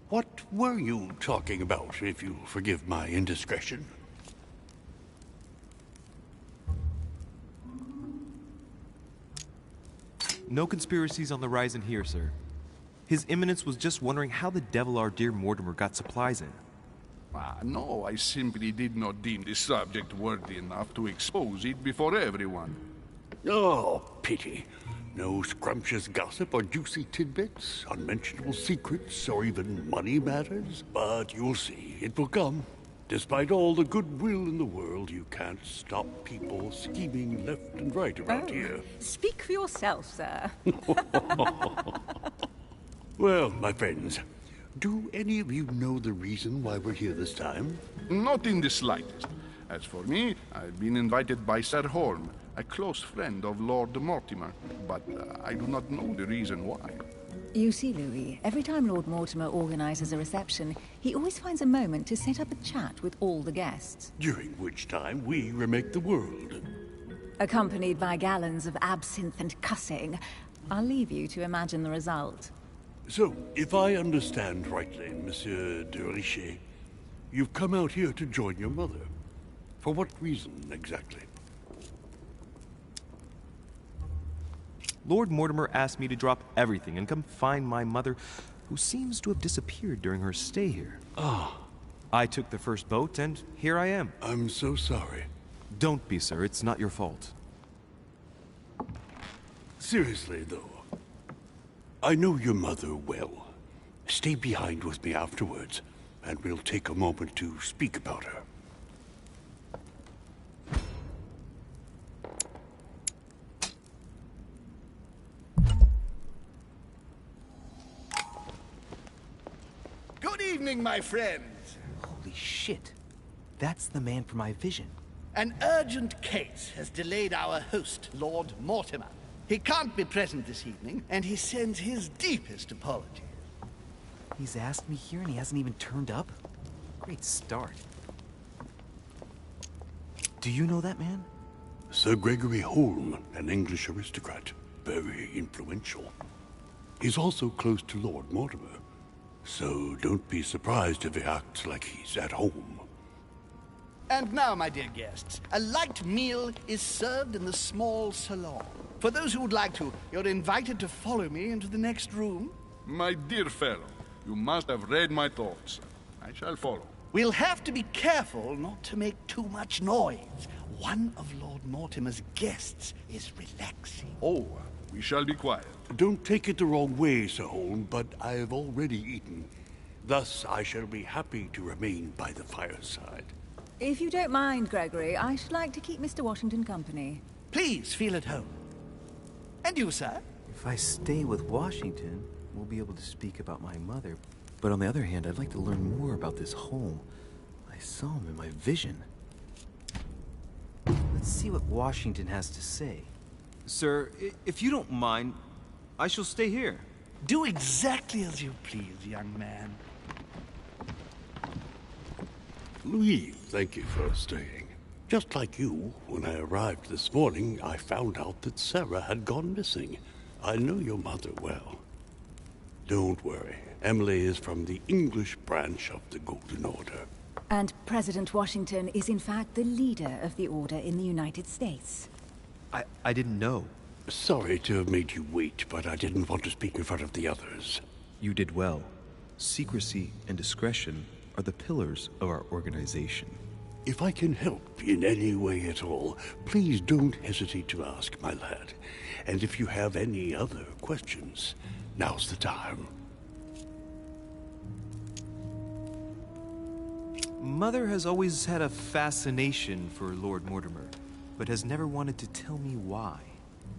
What were you talking about, if you forgive my indiscretion? No conspiracies on the horizon here, sir. His Eminence was just wondering how the devil our dear Mortimer got supplies in. No, I simply did not deem this subject worthy enough to expose it before everyone. Oh, pity. No scrumptious gossip or juicy tidbits, unmentionable secrets, or even money matters. But you'll see, it will come. Despite all the goodwill in the world, you can't stop people scheming left and right around here. Speak for yourself, sir. Well, my friends, do any of you know the reason why we're here this time? Not in the slightest. As for me, I've been invited by Sir Holm, a close friend of Lord Mortimer, but I do not know the reason why. You see, Louis, every time Lord Mortimer organizes a reception, he always finds a moment to set up a chat with all the guests. During which time we remake the world. Accompanied by gallons of absinthe and cussing. I'll leave you to imagine the result. So, if I understand rightly, Monsieur de Richet, you've come out here to join your mother. For what reason, exactly? Lord Mortimer asked me to drop everything and come find my mother, who seems to have disappeared during her stay here. Ah. I took the first boat, and here I am. I'm so sorry. Don't be, sir. It's not your fault. Seriously, though, I know your mother well. Stay behind with me afterwards, and we'll take a moment to speak about her. Good evening, my friends. Holy shit. That's the man from my vision. An urgent case has delayed our host, Lord Mortimer. He can't be present this evening, and he sends his deepest apologies. He's asked me here and he hasn't even turned up? Great start. Do you know that man? Sir Gregory Holm, an English aristocrat. Very influential. He's also close to Lord Mortimer. So don't be surprised if he acts like he's at home. And now, my dear guests, a light meal is served in the small salon. For those who would like to, you're invited to follow me into the next room. My dear fellow, you must have read my thoughts. I shall follow. We'll have to be careful not to make too much noise. One of Lord Mortimer's guests is relaxing. Oh, we shall be quiet. Don't take it the wrong way, Sir Holm, but I have already eaten. Thus, I shall be happy to remain by the fireside. If you don't mind, Gregory, I should like to keep Mr. Washington company. Please feel at home. And you, sir? If I stay with Washington, we'll be able to speak about my mother. But on the other hand, I'd like to learn more about this Holm. I saw him in my vision. Let's see what Washington has to say. Sir, if you don't mind, I shall stay here. Do exactly as you please, young man. Louis, thank you for staying. Just like you, when I arrived this morning, I found out that Sarah had gone missing. I know your mother well. Don't worry. Emily is from the English branch of the Golden Order. And President Washington is in fact the leader of the Order in the United States. I didn't know. Sorry to have made you wait, but I didn't want to speak in front of the others. You did well. Secrecy and discretion are the pillars of our organization. If I can help in any way at all, please don't hesitate to ask, my lad. And if you have any other questions, now's the time. Mother has always had a fascination for Lord Mortimer, but has never wanted to tell me why.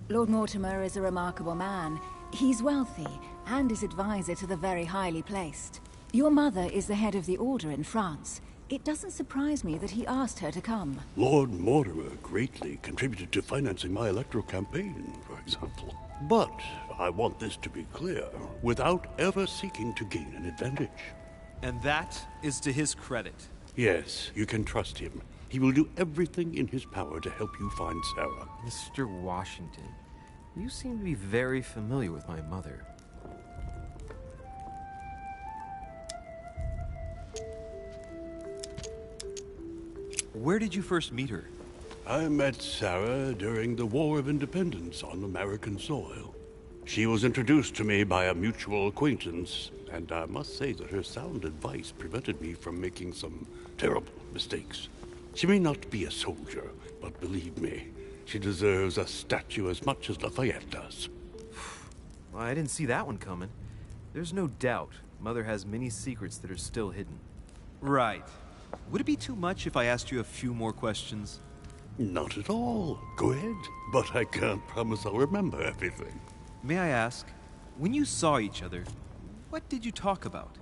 Lord Mortimer is a remarkable man. He's wealthy, and is advisor to the very highly placed. Your mother is the head of the Order in France. It doesn't surprise me that he asked her to come. Lord Mortimer greatly contributed to financing my electoral campaign, for example. But I want this to be clear, without ever seeking to gain an advantage. And that is to his credit. Yes, you can trust him. He will do everything in his power to help you find Sarah. Mr. Washington, you seem to be very familiar with my mother. Where did you first meet her? I met Sarah during the War of Independence on American soil. She was introduced to me by a mutual acquaintance, and I must say that her sound advice prevented me from making some terrible mistakes. She may not be a soldier, but believe me, she deserves a statue as much as Lafayette does. Well, I didn't see that one coming. There's no doubt Mother has many secrets that are still hidden. Right. Would it be too much if I asked you a few more questions? Not at all. Go ahead. But I can't promise I'll remember everything. May I ask, when you saw each other, what did you talk about?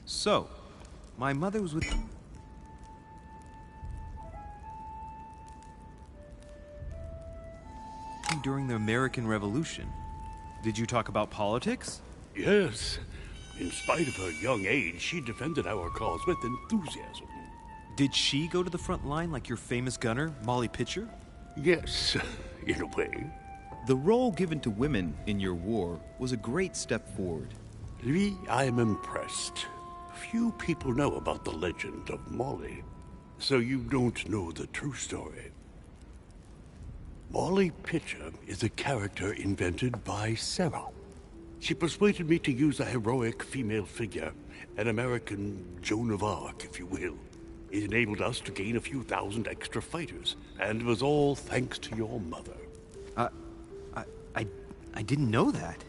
So, my mother was with... during the American Revolution. Did you talk about politics? Yes. In spite of her young age, she defended our cause with enthusiasm. Did she go to the front line like your famous gunner, Molly Pitcher? Yes, in a way. The role given to women in your war was a great step forward. Louis, I am impressed. Few people know about the legend of Molly, so you don't know the true story. Molly Pitcher is a character invented by Sarah. She persuaded me to use a heroic female figure, an American Joan of Arc, if you will. It enabled us to gain a few thousand extra fighters, and it was all thanks to your mother. I didn't know that.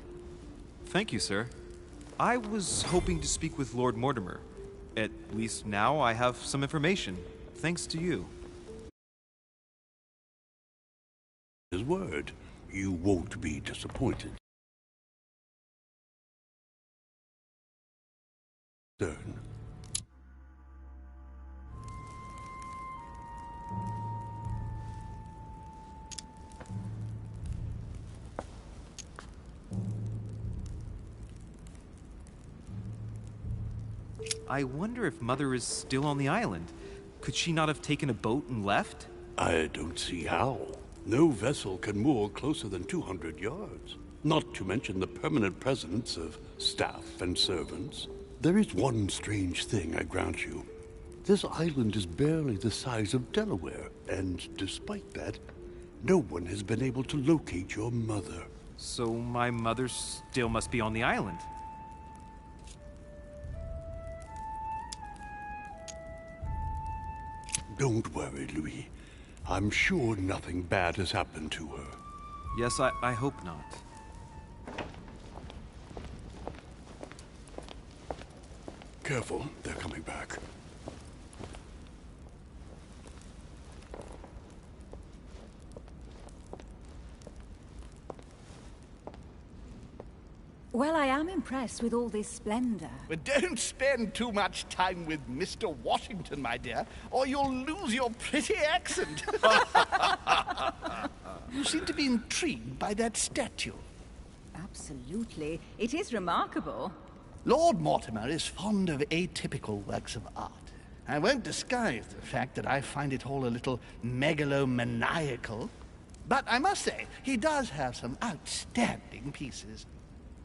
Thank you, sir. I was hoping to speak with Lord Mortimer. At least now I have some information, thanks to you. His word, you won't be disappointed. Stern. I wonder if Mother is still on the island. Could she not have taken a boat and left? I don't see how. No vessel can moor closer than 200 yards. Not to mention the permanent presence of staff and servants. There is one strange thing, I grant you. This island is barely the size of Delaware, and despite that, no one has been able to locate your mother. So my mother still must be on the island. Don't worry, Louis. I'm sure nothing bad has happened to her. Yes, I hope not. Careful, they're coming back. Well, I am impressed with all this splendor. But don't spend too much time with Mr. Washington, my dear, or you'll lose your pretty accent. You seem to be intrigued by that statue. Absolutely. It is remarkable. Lord Mortimer is fond of atypical works of art. I won't disguise the fact that I find it all a little megalomaniacal. But I must say, he does have some outstanding pieces.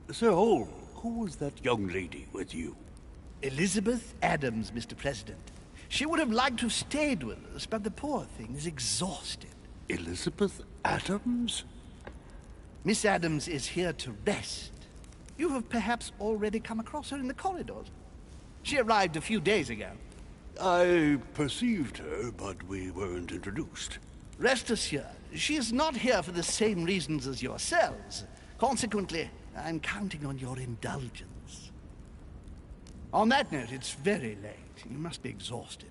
Sir Holm, who was that young lady with you? Elizabeth Adams, Mr. President. She would have liked to have stayed with us, but the poor thing is exhausted. Elizabeth Adams? Miss Adams is here to rest. You have perhaps already come across her in the corridors. She arrived a few days ago. I perceived her, but we weren't introduced. Rest assured, she is not here for the same reasons as yourselves. Consequently, I'm counting on your indulgence. On that note, it's very late. You must be exhausted.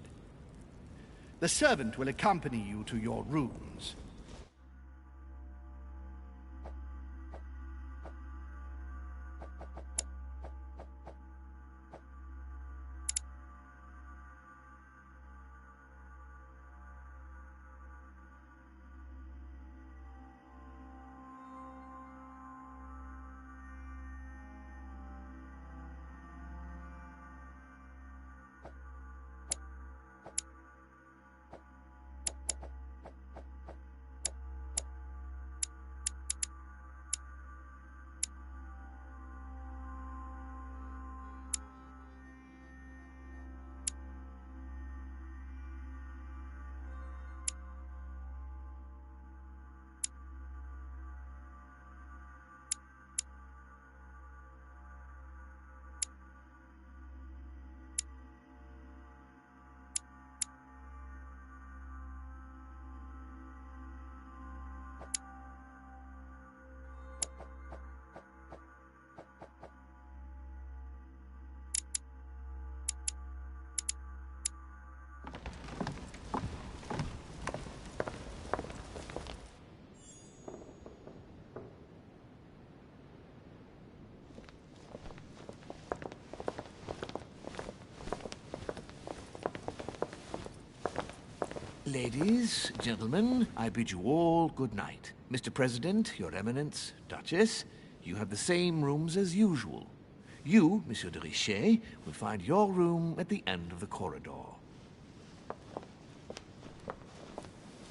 The servant will accompany you to your rooms. Ladies, gentlemen, I bid you all good night. Mr. President, Your Eminence, Duchess, you have the same rooms as usual. You, Monsieur de Richet, will find your room at the end of the corridor.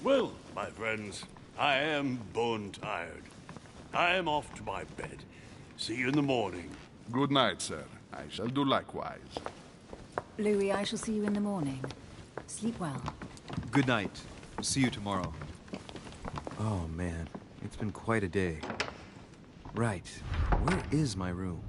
Well, my friends, I am bone tired. I am off to my bed. See you in the morning. Good night, sir. I shall do likewise. Louis, I shall see you in the morning. Sleep well. Good night. See you tomorrow. Oh man, it's been quite a day. Right, where is my room?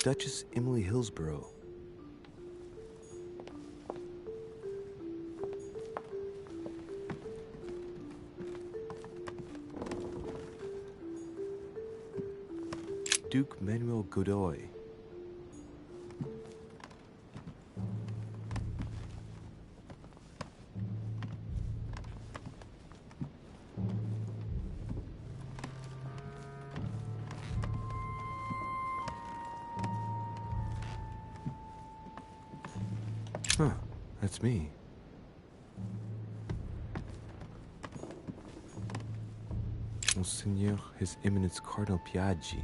Duchess Emily Hillsborough. Duke Manuel Godoy. Huh, that's me. Monseigneur, His Eminence Cardinal Piaggi.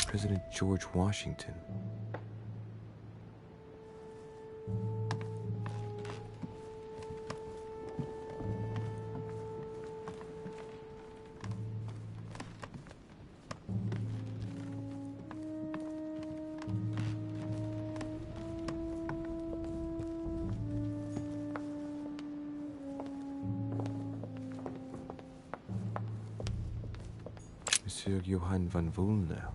President George Washington. Monsieur Johann van Wulner.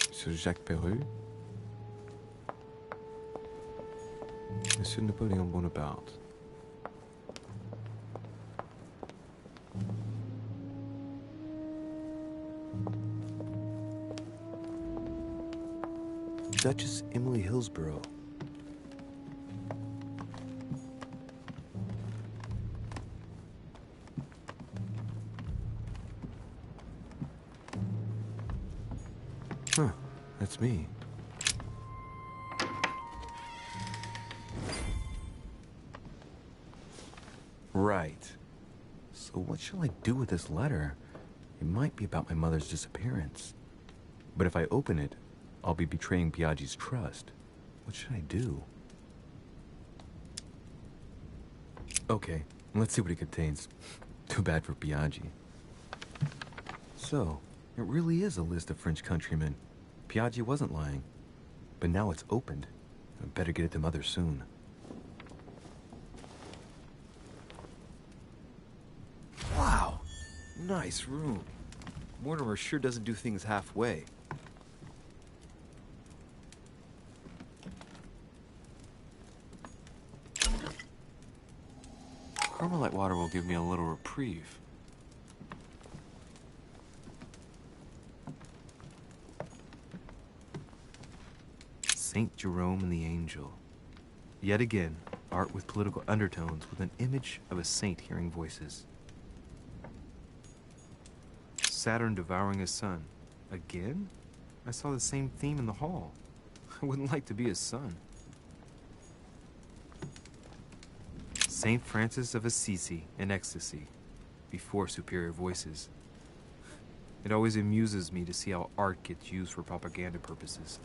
Monsieur Jacques Perru. Monsieur Napoléon Bonaparte. Duchess Emily Hillsborough. Huh, that's me. Right. So what shall I do with this letter? It might be about my mother's disappearance. But if I open it, I'll be betraying Piaggi's trust. What should I do? Okay, let's see what it contains. Too bad for Piaggi. So, it really is a list of French countrymen. Piaggi wasn't lying. But now it's opened. I better get it to Mother soon. Wow! Nice room. Mortimer sure doesn't do things halfway. Carmelite water will give me a little reprieve. Saint Jerome and the Angel. Yet again, art with political undertones with an image of a saint hearing voices. Saturn devouring his son. Again? I saw the same theme in the hall. I wouldn't like to be his son. Saint Francis of Assisi in ecstasy, before superior voices. It always amuses me to see how art gets used for propaganda purposes.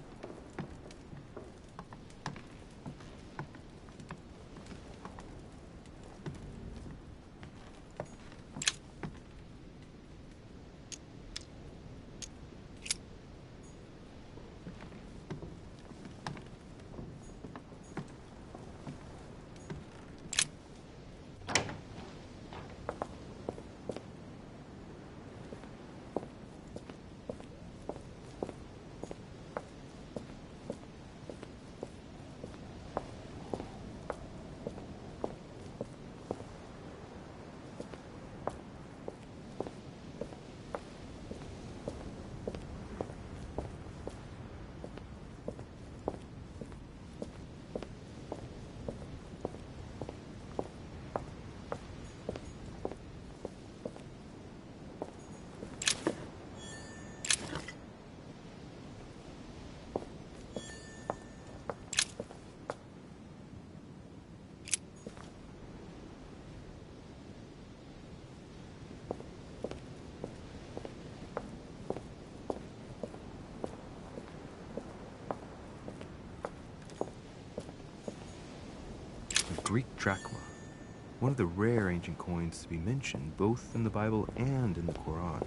Greek drachma, one of the rare ancient coins to be mentioned both in the Bible and in the Quran.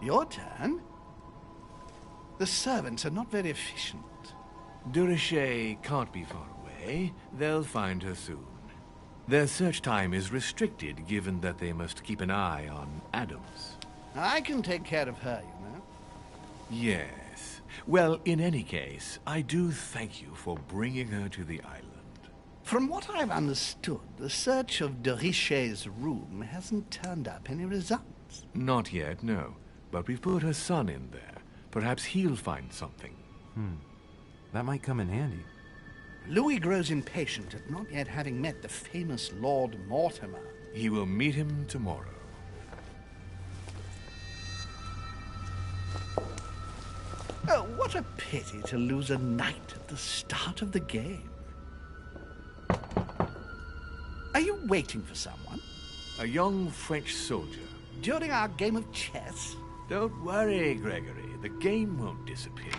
Your turn? The servants are not very efficient. De Richet can't be far away. They'll find her soon. Their search time is restricted, given that they must keep an eye on Adams. I can take care of her, you know. Yes. Well, in any case, I do thank you for bringing her to the island. From what I've understood, the search of de Richet's room hasn't turned up any results. Not yet, no. But we've put her son in there. Perhaps he'll find something. That might come in handy. Louis grows impatient at not yet having met the famous Lord Mortimer. He will meet him tomorrow. Oh, what a pity to lose a knight at the start of the game. Are you waiting for someone? A young French soldier. During our game of chess? Don't worry, Gregory. The game won't disappear.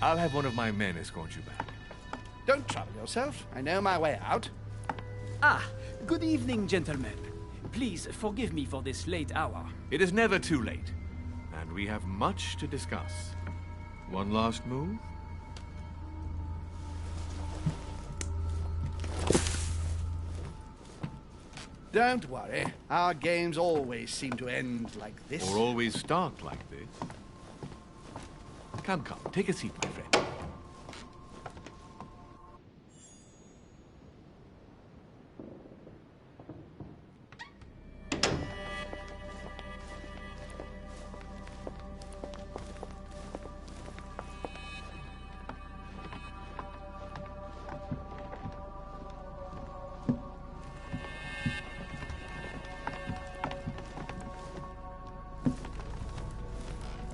I'll have one of my men escort you back. Don't trouble yourself. I know my way out. Ah, good evening, gentlemen. Please forgive me for this late hour. It is never too late. and we have much to discuss. One last move? Don't worry. Our games always seem to end like this. Or always start like this? Come, come, take a seat, my friend.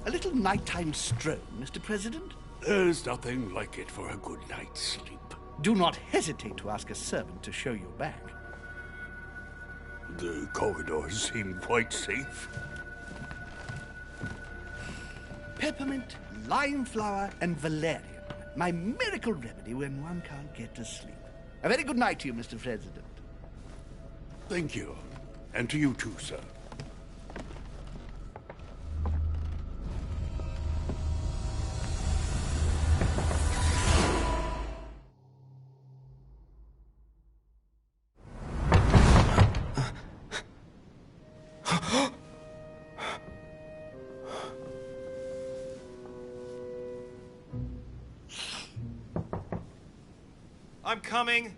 A little nighttime stroll, Mr. President? There's nothing like it for a good night's sleep. Do not hesitate to ask a servant to show you back. The corridors seem quite safe. Peppermint, lime flower, and valerian. My miracle remedy when one can't get to sleep. A very good night to you, Mr. President. Thank you. And to you too, sir. I'm coming.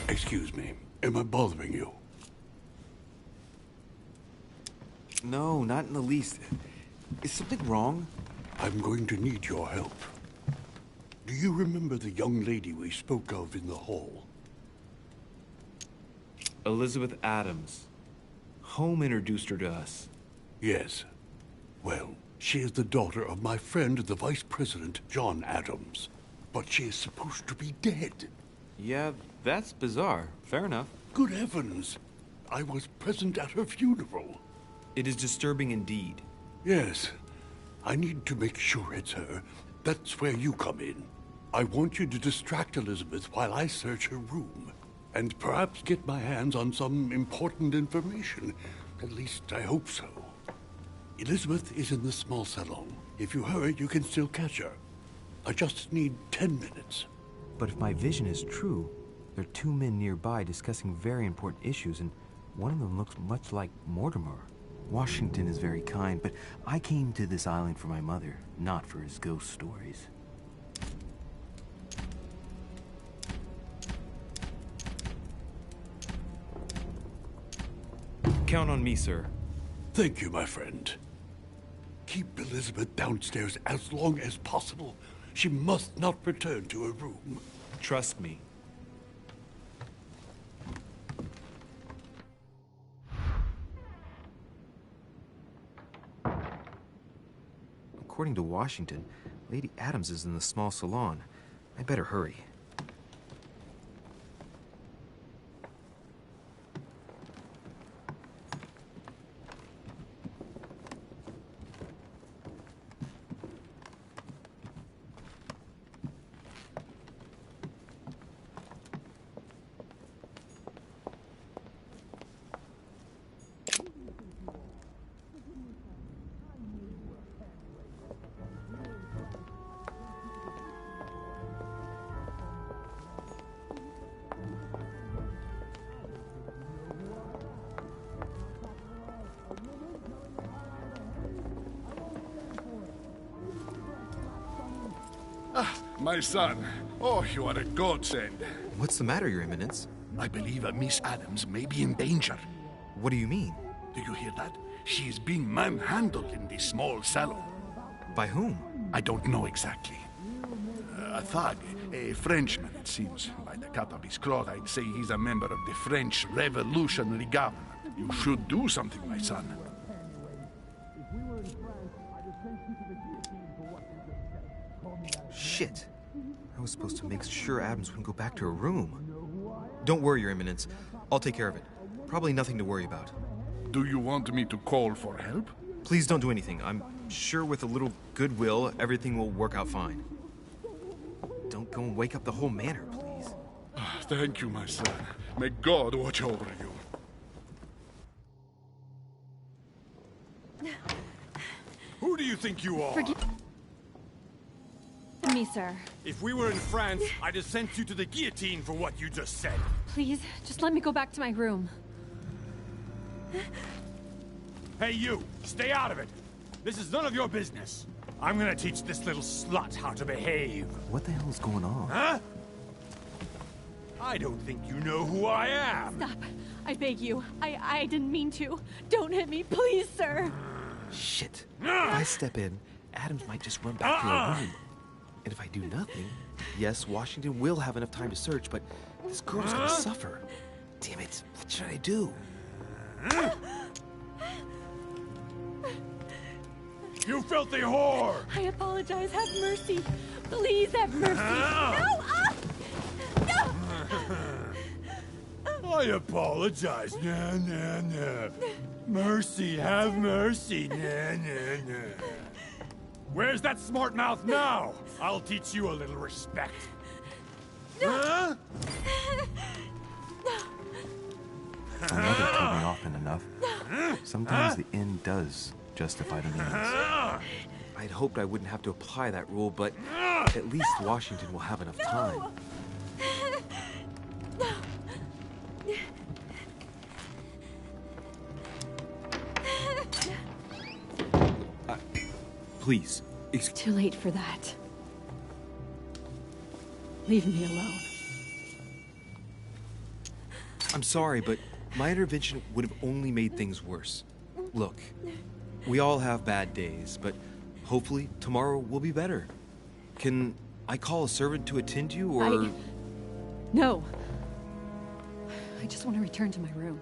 Excuse me. Am I bothering you? No, not in the least. Is something wrong? I'm going to need your help. Do you remember the young lady we spoke of in the hall? Elizabeth Adams. Home introduced her to us. Yes. Well, she is the daughter of my friend, the Vice President, John Adams. But she is supposed to be dead. Yeah, that's bizarre. Fair enough. Good heavens! I was present at her funeral. It is disturbing indeed. Yes. I need to make sure it's her. That's where you come in. I want you to distract Elizabeth while I search her room. And perhaps get my hands on some important information. At least I hope so. Elizabeth is in the small salon. If you hurry, you can still catch her. I just need 10 minutes. But if my vision is true, there are two men nearby discussing very important issues, and one of them looks much like Mortimer. Washington is very kind, but I came to this island for my mother, not for his ghost stories. Count on me, sir. Thank you, my friend. Keep Elizabeth downstairs as long as possible. She must not return to her room. Trust me. According to Washington, Lady Adams is in the small salon. I better hurry. My son. Oh, you are a godsend. What's the matter, Your Eminence? I believe Miss Adams may be in danger. What do you mean? Do you hear that? She is being manhandled in the small salon. By whom? I don't know exactly. A thug, a Frenchman, it seems. By the cut of his cloth, I'd say he's a member of the French Revolutionary Government. You should do something, my son. Shit. I was supposed to make sure Adams wouldn't go back to her room. Don't worry, Your Eminence. I'll take care of it. Probably nothing to worry about. Do you want me to call for help? Please don't do anything. I'm sure with a little goodwill, everything will work out fine. Don't go and wake up the whole manor, please. Thank you, my son. May God watch over you. Who do you think you are? Forgive me, sir. If we were in France, I'd have sent you to the guillotine for what you just said. Please, just let me go back to my room. Hey, you! Stay out of it! This is none of your business. I'm gonna teach this little slut how to behave. What the hell is going on? Huh? I don't think you know who I am. Stop. I beg you. I didn't mean to. Don't hit me, please, sir. Shit. If I step in, Adams might just run back to her room. And if I do nothing, yes, Washington will have enough time to search, but this girl's gonna suffer. Damn it. What should I do? You filthy whore! I apologize. Have mercy. Please have mercy. No! No! I apologize. Nah, nah, nah. Mercy, have mercy. Nah, nah, nah. Where's that smart mouth now? I'll teach you a little respect. Huh? My mother told me often enough. Sometimes the end does justify the means. I'd hoped I wouldn't have to apply that rule, but at least Washington will have enough time. Please. Too late for that. Leave me alone. I'm sorry, but my intervention would have only made things worse. Look, we all have bad days, but hopefully tomorrow will be better. Can I call a servant to attend you, or... No. I just want to return to my room.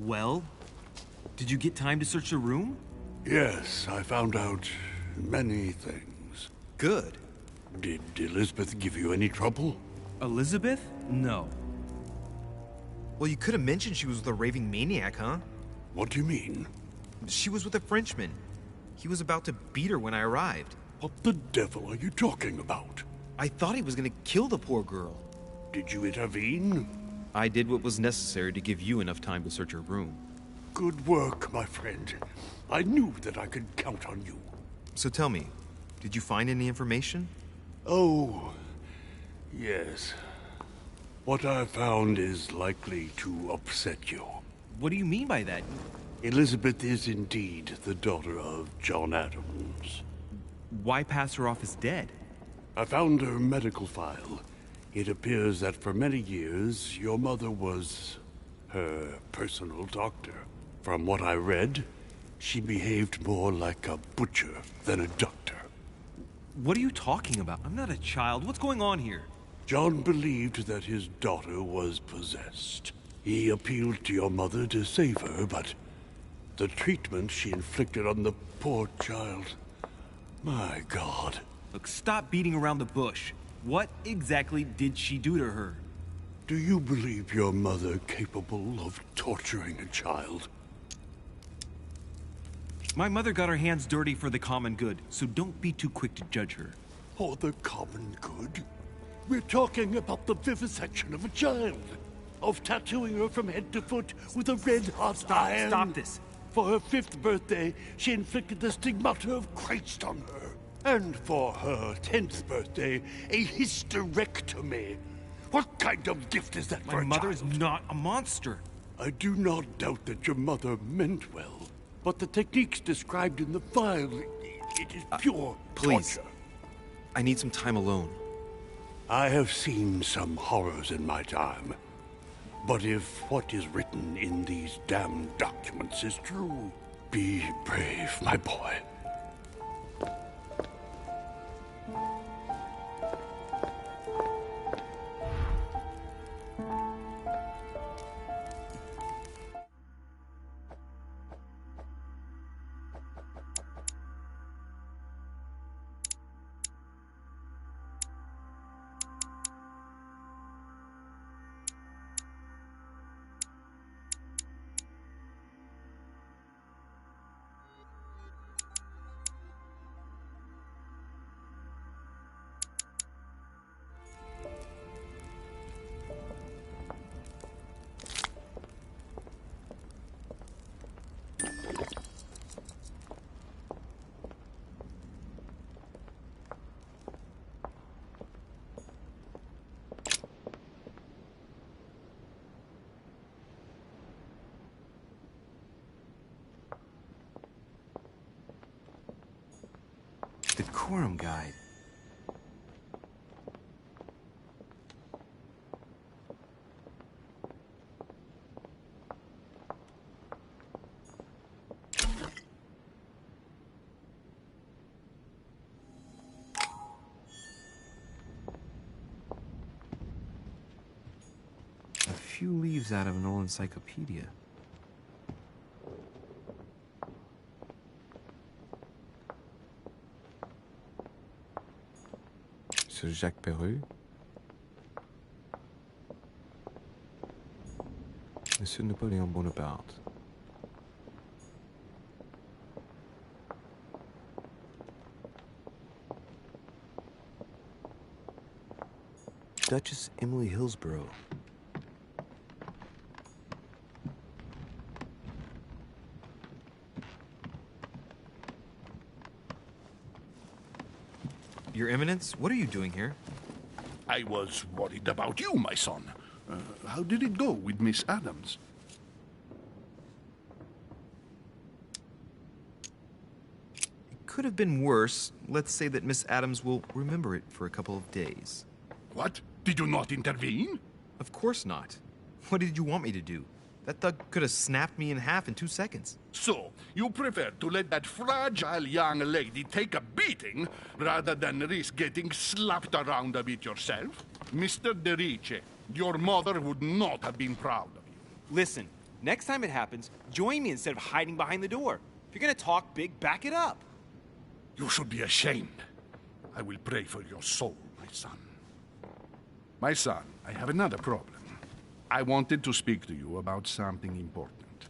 Well, did you get time to search the room? Yes, I found out many things. Good. Did Elizabeth give you any trouble? Elizabeth? No. Well, you could have mentioned she was with a raving maniac, huh? What do you mean? She was with a Frenchman. He was about to beat her when I arrived. What the devil are you talking about? I thought he was gonna kill the poor girl. Did you intervene? I did what was necessary to give you enough time to search her room. Good work, my friend. I knew that I could count on you. So tell me, did you find any information? Oh, yes. What I found is likely to upset you. What do you mean by that? Elizabeth is indeed the daughter of John Adams. Why pass her off as dead? I found her medical file. It appears that for many years, your mother was her personal doctor. From what I read, she behaved more like a butcher than a doctor. What are you talking about? I'm not a child. What's going on here? John believed that his daughter was possessed. He appealed to your mother to save her, but the treatment she inflicted on the poor child... My God. Look, stop beating around the bush. What exactly did she do to her? Do you believe your mother capable of torturing a child? My mother got her hands dirty for the common good, so don't be too quick to judge her. For the common good? We're talking about the vivisection of a child. Of tattooing her from head to foot with a red-hot iron. Stop this. For her 5th birthday, she inflicted the stigmata of Christ on her. And for her 10th birthday, a hysterectomy. What kind of gift is that for a child? My mother is not a monster. I do not doubt that your mother meant well. But the techniques described in the file, it is pure please. torture. I need some time alone. I have seen some horrors in my time. But if what is written in these damned documents is true, be brave, my boy. decorum guide. A few leaves out of an old encyclopedia. Sur Jacques Perreux. Monsieur Napoléon Bonaparte. Duchess Emily Hillsborough. Your Eminence, what are you doing here? I was worried about you, my son. How did it go with Miss Adams? It could have been worse. Let's say that Miss Adams will remember it for a couple of days. What? Did you not intervene? Of course not. What did you want me to do? That thug could have snapped me in half in 2 seconds. So, you prefer to let that fragile young lady take a beating rather than risk getting slapped around a bit yourself? Mr. Derice, your mother would not have been proud of you. Listen, next time it happens, join me instead of hiding behind the door. If you're gonna talk big, back it up. You should be ashamed. I will pray for your soul, my son. My son, I have another problem. I wanted to speak to you about something important.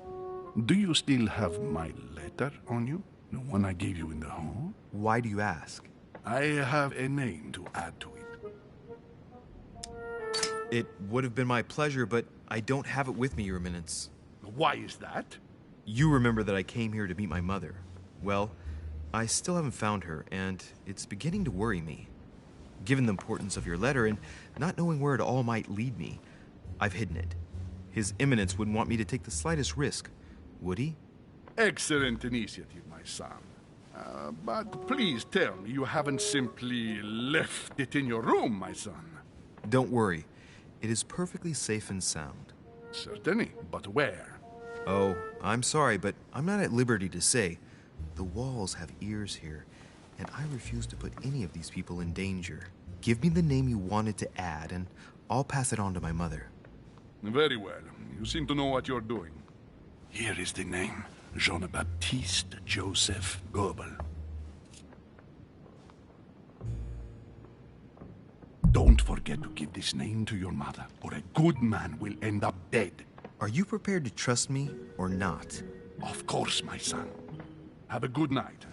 Do you still have my letter on you? The one I gave you in the hall? Why do you ask? I have a name to add to it. It would have been my pleasure, but I don't have it with me, Your Eminence. Why is that? You remember that I came here to meet my mother. Well, I still haven't found her, and it's beginning to worry me. Given the importance of your letter and not knowing where it all might lead me, I've hidden it. His Eminence wouldn't want me to take the slightest risk, would he? Excellent initiative, my son. But please tell me you haven't simply left it in your room, my son. Don't worry. It is perfectly safe and sound. Certainly, but where? Oh, I'm sorry, but I'm not at liberty to say. The walls have ears here, and I refuse to put any of these people in danger. Give me the name you wanted to add, and I'll pass it on to my mother. Very well. You seem to know what you're doing. Here is the name. Jean-Baptiste Joseph Goebel. Don't forget to give this name to your mother, or a good man will end up dead. Are you prepared to trust me or not? Of course, my son. Have a good night.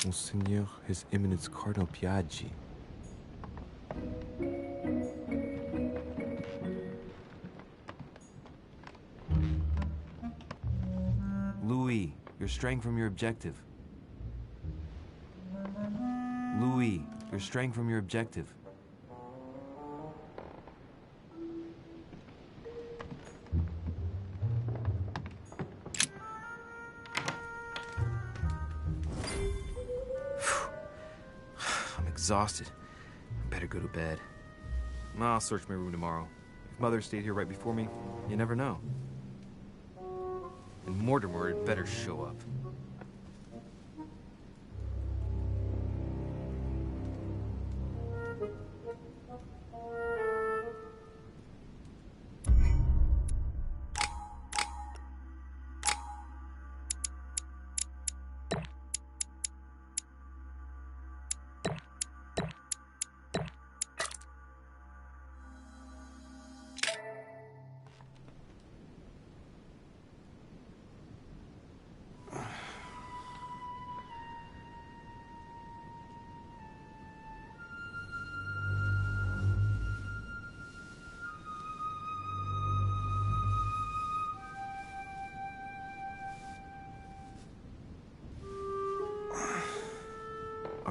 Monseigneur, His Eminence Cardinal Piaggi. Louis, you're straying from your objective. Louis, you're straying from your objective. I'm exhausted. I better go to bed. I'll search my room tomorrow. If Mother stayed here right before me, you never know. And Mortimer had better show up.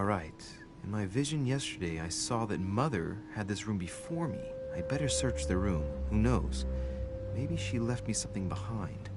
Alright. In my vision yesterday, I saw that Mother had this room before me. I'd better search the room. Who knows? Maybe she left me something behind.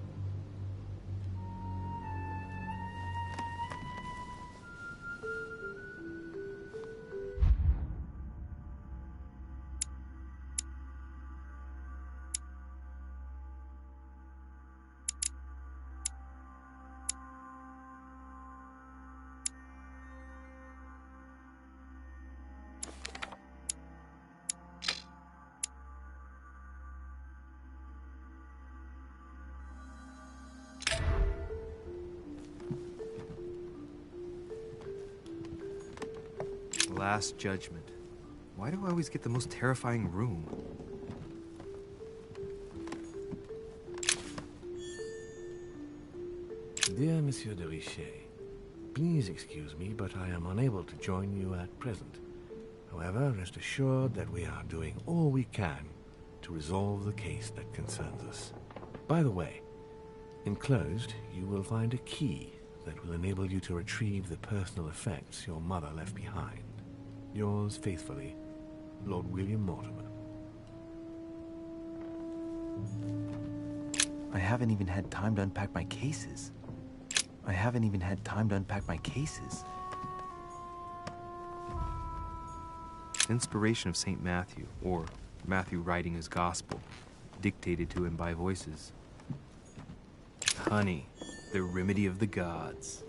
Last Judgment. Why do I always get the most terrifying room? Dear Monsieur de Richet, please excuse me, but I am unable to join you at present. However, rest assured that we are doing all we can to resolve the case that concerns us. By the way, enclosed, you will find a key that will enable you to retrieve the personal effects your mother left behind. Yours faithfully, Lord William Mortimer. I haven't even had time to unpack my cases. Inspiration of St. Matthew, or Matthew writing his gospel, dictated to him by voices. Honey, the remedy of the gods.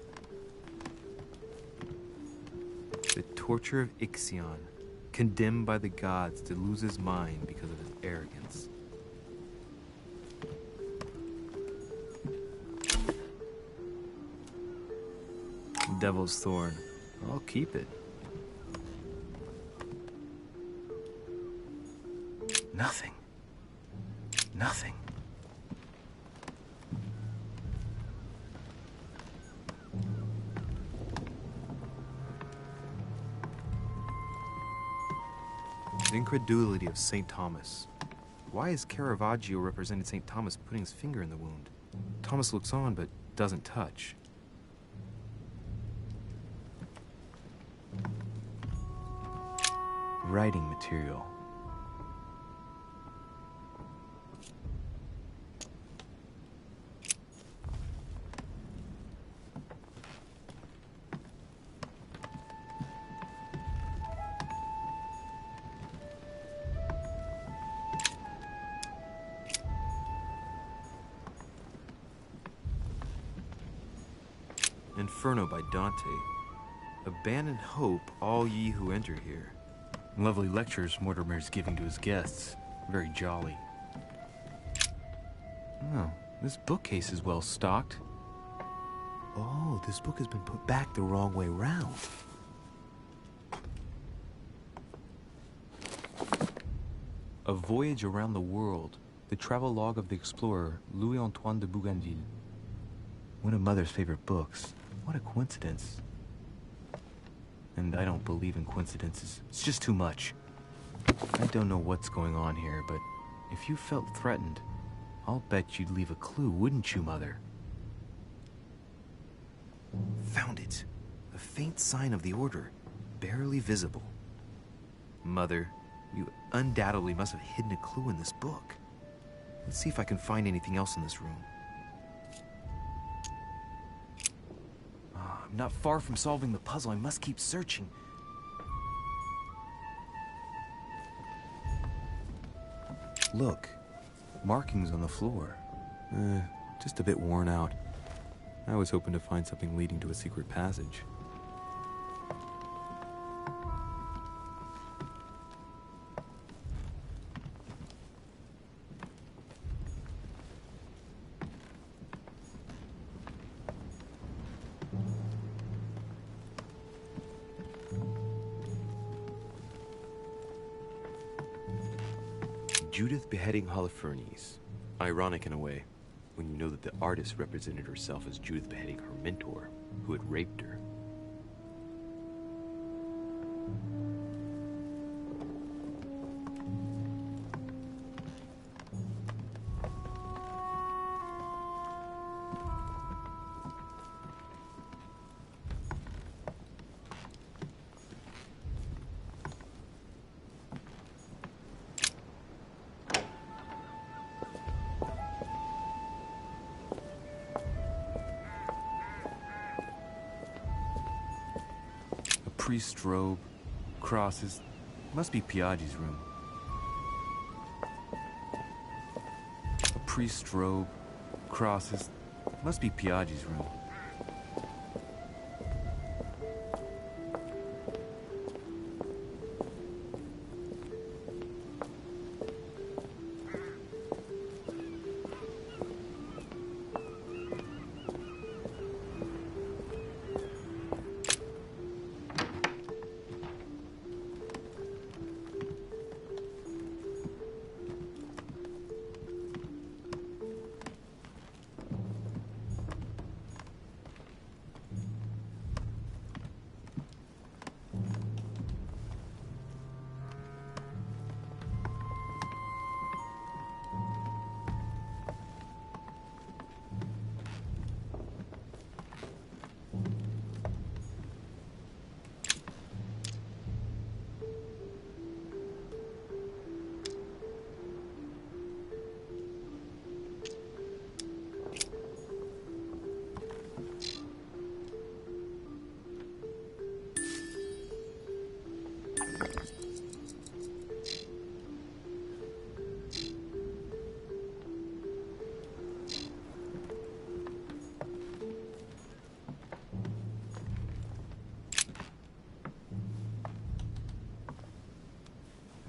The torture of Ixion, condemned by the gods to lose his mind because of his arrogance. Devil's Thorn. I'll keep it. Nothing. Nothing. The incredulity of St. Thomas. Why is Caravaggio represented St. Thomas putting his finger in the wound? Thomas looks on but doesn't touch. Writing material. Inferno by Dante. Abandon hope, all ye who enter here. Lovely lectures Mortimer's giving to his guests. Very jolly. Oh, this bookcase is well stocked. Oh, this book has been put back the wrong way round. A Voyage Around the World. The travelogue of the explorer Louis-Antoine de Bougainville. One of Mother's favorite books. What a coincidence. And I don't believe in coincidences. It's just too much. I don't know what's going on here, but if you felt threatened, I'll bet you'd leave a clue, wouldn't you, Mother? Found it. A faint sign of the order, barely visible. Mother, you undoubtedly must have hidden a clue in this book. Let's see if I can find anything else in this room. I'm not far from solving the puzzle. I must keep searching. Look, markings on the floor. Just a bit worn out. I was hoping to find something leading to a secret passage. Judith beheading Holofernes. Ironic in a way, when you know that the artist represented herself as Judith beheading her mentor, who had raped her. priest's robe, crosses. Must be Piaggi's room. A priest's robe, crosses. Must be Piaggi's room.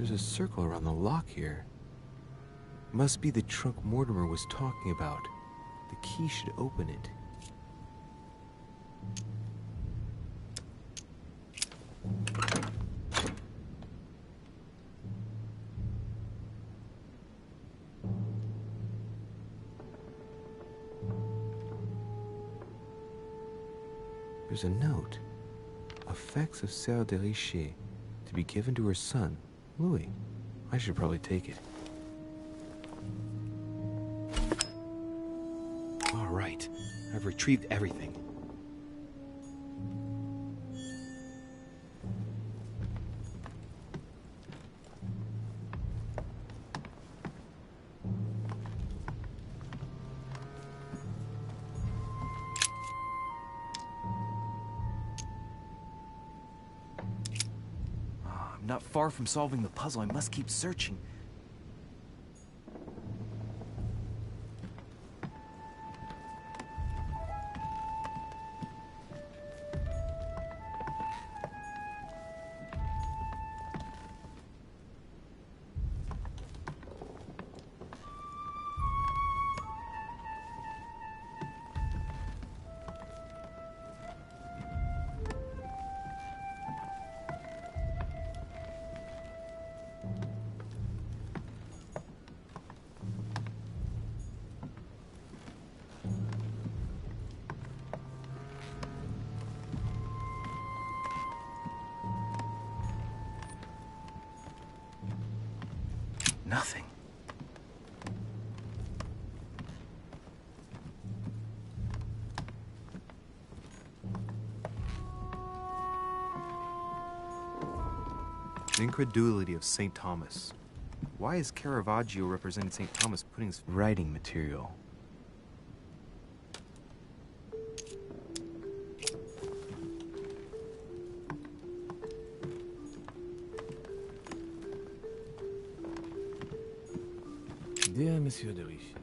There's a circle around the lock here. Must be the trunk Mortimer was talking about. The key should open it. There's a note. Effects of Sœur de Richet, to be given to her son, Louis. I should probably take it. All right. I've retrieved everything. I'm not far from solving the puzzle. I must keep searching. Nothing. The incredulity of St. Thomas. Why is Caravaggio representing St. Thomas putting his Writing material. Dear Monsieur de Richet,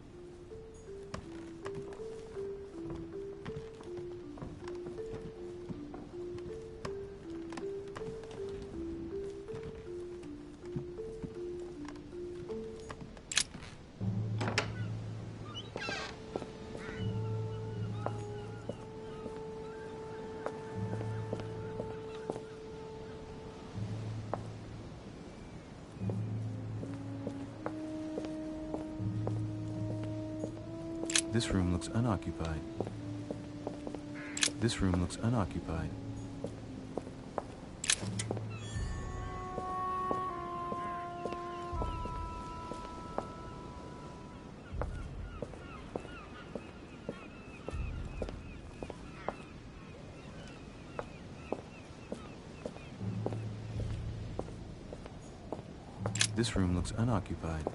This room looks unoccupied. This room looks unoccupied. This room looks unoccupied.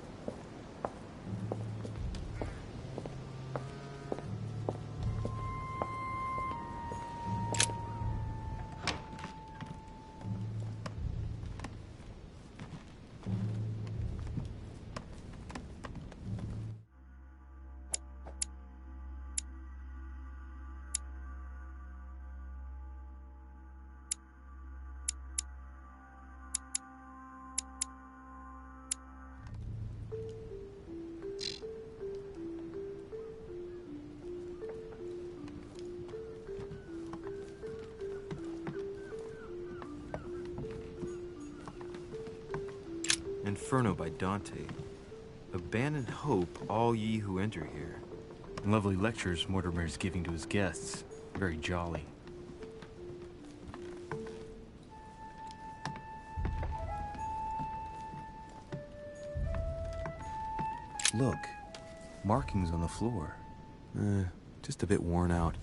Inferno by Dante. Abandon hope, all ye who enter here. Lovely lectures Mortimer's giving to his guests. Very jolly. Look, markings on the floor. Just a bit worn out.